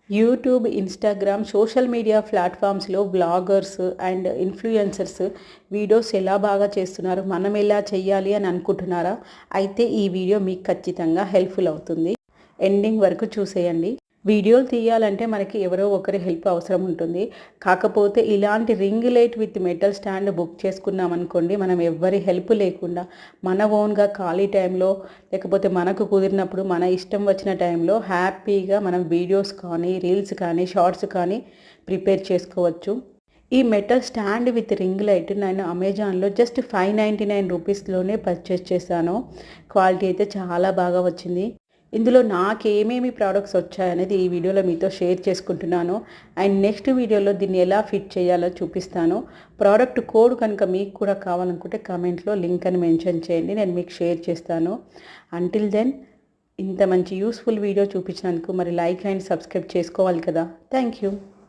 YouTube, Instagram, social media ప్లాట్‌ఫామ్స్‌లో vloggers and influencers videos ఎలా బాగా చేస్తున్నారు, మనం ఎలా చెయ్యాలి అని అనుకుంటున్నారా? అయితే ఈ వీడియో మీకు ఖచ్చితంగా హెల్ప్‌ఫుల్ అవుతుంది. ఎండింగ్ వరకు చూసేయండి. వీడియోలు తీయాలంటే మనకి ఎవరో ఒకరి హెల్ప్ అవసరం ఉంటుంది. కాకపోతే ఇలాంటి ring light with metal stand book చేసుకున్నామనుకోండి, మనం ఎవ్వరి హెల్ప్ లేకుండా మన ఓన్‌గా ఖాళీ టైంలో లేకపోతే మనకు కుదిరినప్పుడు మన ఇష్టం వచ్చిన టైంలో హ్యాపీగా మనం వీడియోస్ కానీ, రీల్స్ కానీ, షార్ట్స్ కానీ ప్రిపేర్ చేసుకోవచ్చు. ఈ metal stand with ring light నేను అమెజాన్‌లో జస్ట్ 599 రూపీస్‌లోనే పర్చేస్ చేశాను. క్వాలిటీ అయితే చాలా బాగా వచ్చింది. ఇందులో నాకేమేమి ప్రొడక్ట్స్ వచ్చాయనేది ఈ వీడియోలో మీతో షేర్ చేసుకుంటున్నాను. అండ్ నెక్స్ట్ వీడియోలో దీన్ని ఎలా ఫిట్ చేయాలో చూపిస్తాను. ప్రోడక్ట్ కోడ్ కనుక మీకు కూడా కావాలనుకుంటే కామెంట్లో లింక్ అని మెన్షన్ చేయండి, నేను మీకు షేర్ చేస్తాను. అంటిల్ దెన్, ఇంత మంచి యూస్ఫుల్ వీడియో చూపించినందుకు మరి లైక్ అండ్ సబ్స్క్రైబ్ చేసుకోవాలి కదా. Thank you.